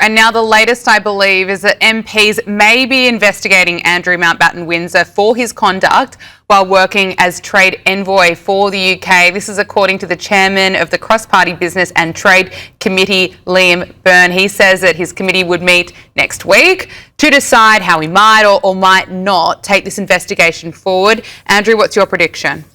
And now the latest, I believe, is that MPs may be investigating Andrew Mountbatten-Windsor for his conduct while working as trade envoy for the UK. This is according to the chairman of the Cross-Party Business and Trade Committee, Liam Byrne. He says that his committee would meet next week to decide how he might or might not take this investigation forward. Andrew, what's your prediction?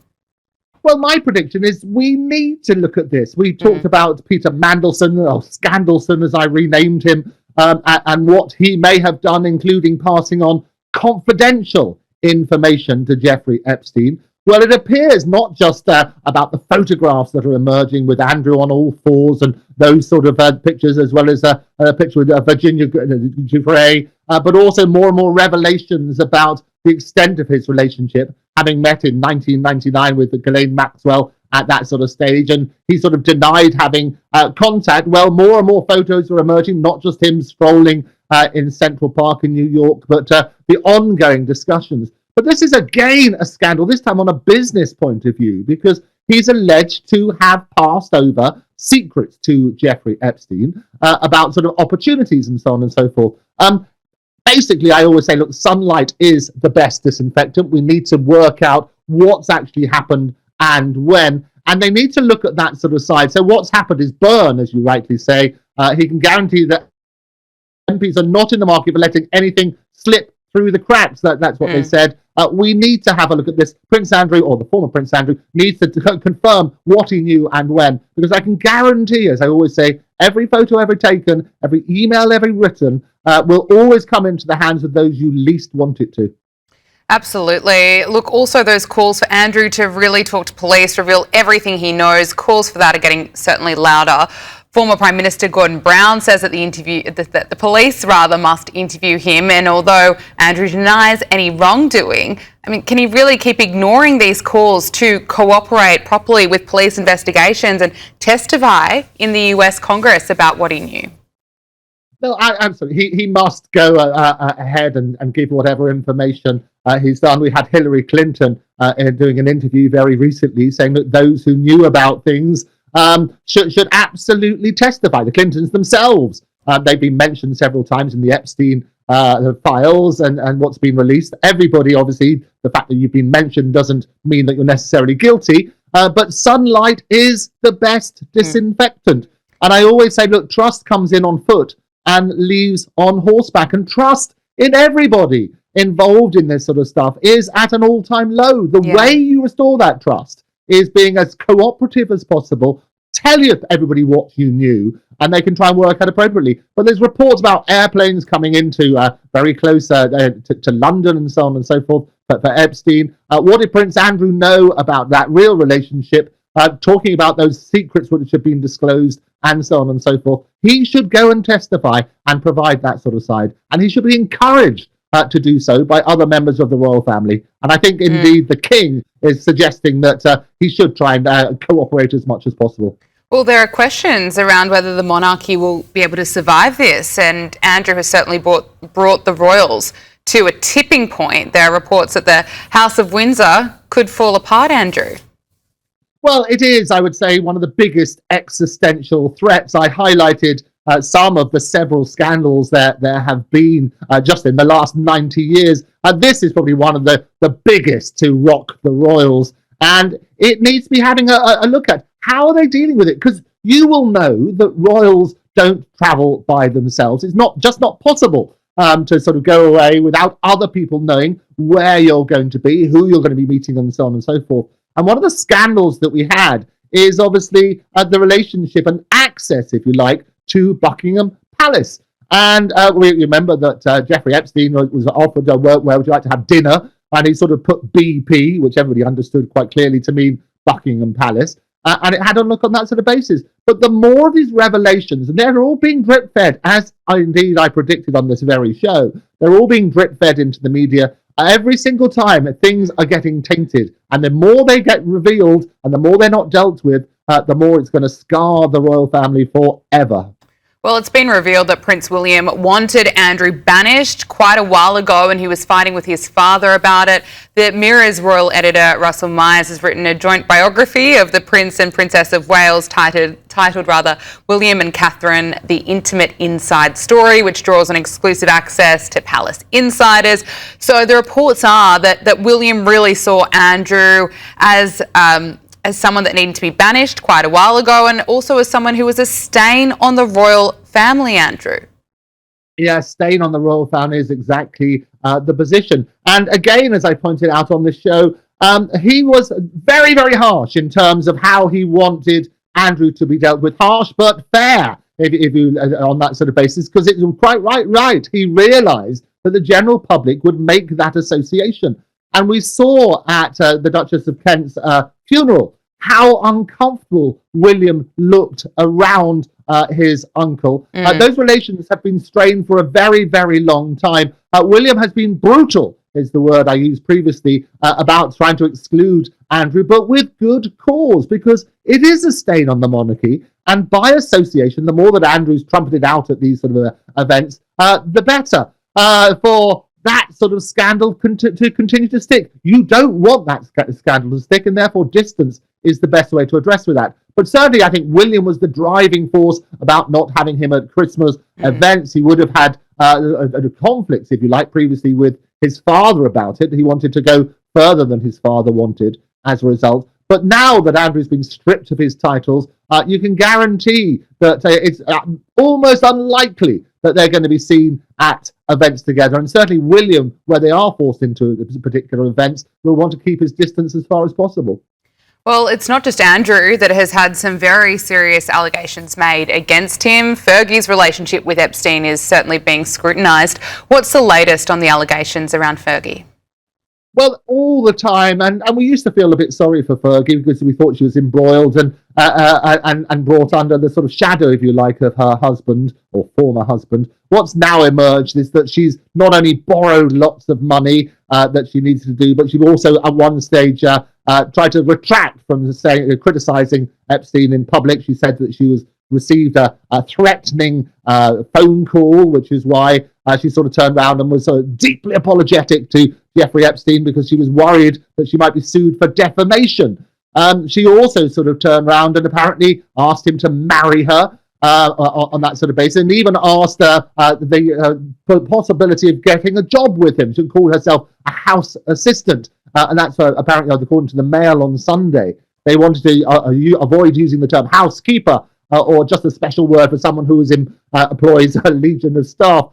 Well, my prediction is we need to look at this. We talked about Peter Mandelson, or Scandalson as I renamed him, and what he may have done, including passing on confidential information to Jeffrey Epstein. Well, it appears not just about the photographs that are emerging with Andrew on all fours and those sort of pictures, as well as a picture with Virginia Giuffre, but also more and more revelations about the extent of his relationship, having met in 1999 with Ghislaine Maxwell at that sort of stage, and he sort of denied having contact. Well, more and more photos are emerging, not just him strolling in Central Park in New York, but the ongoing discussions. But this is again a scandal, this time on a business point of view, because he's alleged to have passed over secrets to Jeffrey Epstein about sort of opportunities and so on and so forth. Basically, I always say, look, sunlight is the best disinfectant. We need to work out what's actually happened and when, and they need to look at that sort of side. So what's happened is Byrne, as you rightly say, he can guarantee that MPs are not in the market for letting anything slip through the cracks. That's what they said. We need to have a look at this. Prince Andrew, or the former Prince Andrew, needs to confirm what he knew and when, because I can guarantee, as I always say, every photo ever taken, every email ever written, will always come into the hands of those you least want it to. Absolutely. Look, also those calls for Andrew to really talk to police, reveal everything he knows, calls for that are getting certainly louder. Former Prime Minister Gordon Brown says that the police must interview him, and although Andrew denies any wrongdoing, I mean, can he really keep ignoring these calls to cooperate properly with police investigations and testify in the US Congress about what he knew? No, absolutely. He must go ahead and give whatever information he's done. We had Hillary Clinton doing an interview very recently saying that those who knew about things should absolutely testify. The Clintons themselves, they've been mentioned several times in the Epstein files and what's been released. Everybody, obviously, the fact that you've been mentioned doesn't mean that you're necessarily guilty, but sunlight is the best disinfectant. And I always say, look, trust comes in on foot and leaves on horseback, and trust in everybody involved in this sort of stuff is at an all-time low. The way you restore that trust is being as cooperative as possible, tell everybody what you knew, and they can try and work out appropriately. But there's reports about airplanes coming into very close to London and so on and so forth for Epstein. What did Prince Andrew know about that real relationship? Talking about those secrets which have been disclosed and so on and so forth. He should go and testify and provide that sort of side. And he should be encouraged to do so by other members of the royal family. And I think indeed the king is suggesting that he should try and cooperate as much as possible. Well, there are questions around whether the monarchy will be able to survive this. And Andrew has certainly brought the royals to a tipping point. There are reports that the House of Windsor could fall apart, Andrew. Well, it is, I would say, one of the biggest existential threats. I highlighted some of the several scandals that there have been just in the last 90 years. And this is probably one of the biggest to rock the royals. And it needs to be having a look at how are they dealing with it? Because you will know that royals don't travel by themselves. It's not possible to sort of go away without other people knowing where you're going to be, who you're going to be meeting, and so on and so forth. And one of the scandals that we had is obviously the relationship and access, if you like, to Buckingham Palace. And we remember that Jeffrey Epstein was offered where would you like to have dinner? And he sort of put BP, which everybody understood quite clearly to mean Buckingham Palace. And it had a look on that sort of basis. But the more of these revelations, and they're all being drip-fed, as indeed I predicted on this very show, they're all being drip-fed into the media. Every single time things are getting tainted, and the more they get revealed and the more they're not dealt with, the more it's going to scar the royal family forever. Well, it's been revealed that Prince William wanted Andrew banished quite a while ago, and he was fighting with his father about it. The Mirror's royal editor, Russell Myers, has written a joint biography of the Prince and Princess of Wales titled William and Catherine, The Intimate Inside Story, which draws on exclusive access to palace insiders. So the reports are that William really saw Andrew as someone that needed to be banished quite a while ago, and also as someone who was a stain on the royal family, Andrew. Yeah, stain on the royal family is exactly the position. And again, as I pointed out on the show, he was very, very harsh in terms of how he wanted Andrew to be dealt with. Harsh but fair, if you on that sort of basis, because it was quite right. He realised that the general public would make that association. And we saw at the Duchess of Kent's funeral how uncomfortable William looked around his uncle. Those relations have been strained for a very, very long time. William has been brutal, is the word I used previously, about trying to exclude Andrew, but with good cause, because it is a stain on the monarchy. And by association, the more that Andrew's trumpeted out at these sort of events, the better for that sort of scandal to continue to stick. You don't want that scandal to stick, and therefore distance is the best way to address with that. But certainly I think William was the driving force about not having him at Christmas events. He would have had conflicts, if you like, previously with his father about it. He wanted to go further than his father wanted as a result. But now that Andrew's been stripped of his titles, you can guarantee that it's almost unlikely that they're going to be seen at events together. And certainly William, where they are forced into particular events, will want to keep his distance as far as possible. Well, it's not just Andrew that has had some very serious allegations made against him. Fergie's relationship with Epstein is certainly being scrutinised. What's the latest on the allegations around Fergie? Well, all the time, and we used to feel a bit sorry for Fergie because we thought she was embroiled and brought under the sort of shadow, if you like, of her husband or former husband. What's now emerged is that she's not only borrowed lots of money that she needs to do, but she also at one stage tried to retract from criticising Epstein in public. She said that she received a threatening phone call, which is why she sort of turned around and was sort of deeply apologetic to Jeffrey Epstein because she was worried that she might be sued for defamation. She also sort of turned around and apparently asked him to marry her on that sort of basis, and even asked the possibility of getting a job with him. She called herself a house assistant, and that's apparently according to the Mail on Sunday. They wanted to avoid using the term housekeeper or just a special word for someone who employs a legion of staff.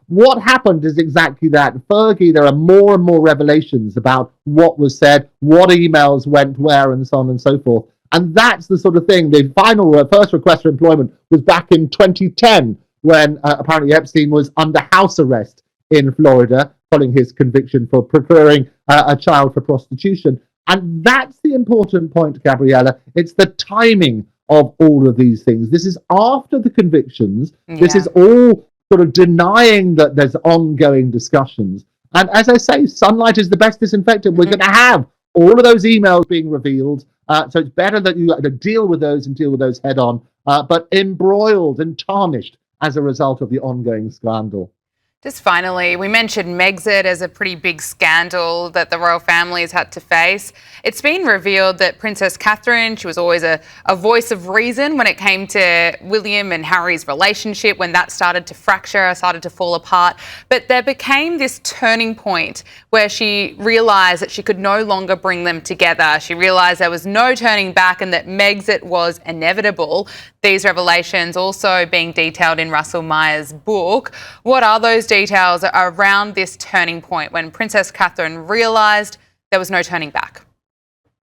What happened is exactly that. Fergie, there are more and more revelations about what was said, what emails went where, and so on and so forth. And that's the sort of thing. The final first request for employment was back in 2010, when apparently Epstein was under house arrest in Florida following his conviction for procuring a child for prostitution. And that's the important point, Gabriella. It's the timing of all of these things. This is after the convictions. Yeah. This is all sort of denying that there's ongoing discussions. And as I say, sunlight is the best disinfectant. We're going to have all of those emails being revealed. So it's better that you deal with those head on, but embroiled and tarnished as a result of the ongoing scandal. Just finally, we mentioned Megxit as a pretty big scandal that the royal family has had to face. It's been revealed that Princess Catherine, she was always a voice of reason when it came to William and Harry's relationship, when that started to fracture, started to fall apart. But there became this turning point where she realised that she could no longer bring them together. She realised there was no turning back and that Megxit was inevitable. These revelations also being detailed in Russell Myers' book. What are those details around this turning point when Princess Catherine realised there was no turning back?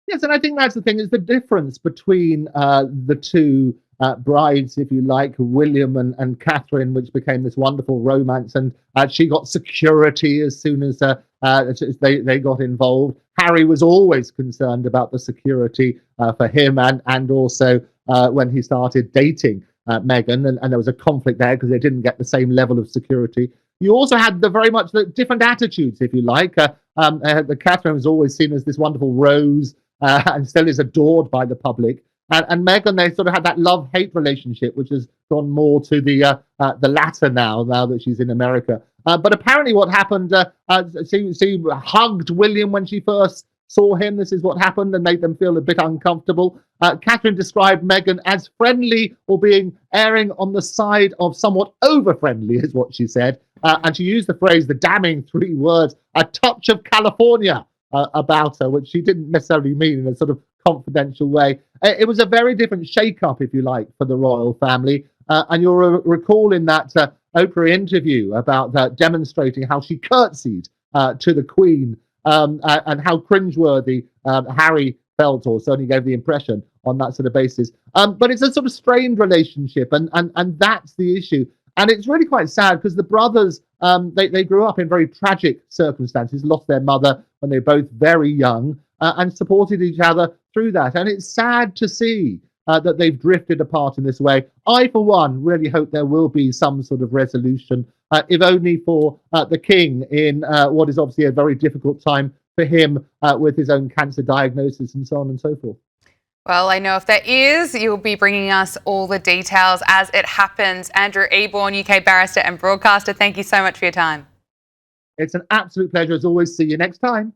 Yes, and I think that's the thing, is the difference between the two brides, if you like, William and Catherine, which became this wonderful romance, and she got security as soon as they got involved. Harry was always concerned about the security for him and also when he started dating Meghan, and there was a conflict there because they didn't get the same level of security. You also had the different attitudes, if you like. Catherine was always seen as this wonderful rose and still is adored by the public. And Meghan, they sort of had that love-hate relationship, which has gone more to the latter now that she's in America. But apparently, what happened? She hugged William when she first saw him. This is what happened, and made them feel a bit uncomfortable. Catherine described Meghan as friendly, or being erring on the side of somewhat over-friendly, is what she said. And she used the phrase, the damning three words, "a touch of California," about her, which she didn't necessarily mean in a sort of confidential way. It was a very different shake-up, if you like, for the royal family. And you'll recall in that Oprah interview about demonstrating how she curtsied to the Queen, and how cringeworthy Harry felt, or certainly gave the impression on that sort of basis. But it's a sort of strained relationship, and that's the issue. And it's really quite sad because the brothers, they grew up in very tragic circumstances, lost their mother when they were both very young, and supported each other through that. And it's sad to see that they've drifted apart in this way. I, for one, really hope there will be some sort of resolution, if only for the king in what is obviously a very difficult time for him with his own cancer diagnosis and so on and so forth. Well, I know if there is, you'll be bringing us all the details as it happens. Andrew Eborn, UK barrister and broadcaster, thank you so much for your time. It's an absolute pleasure as always. See you next time.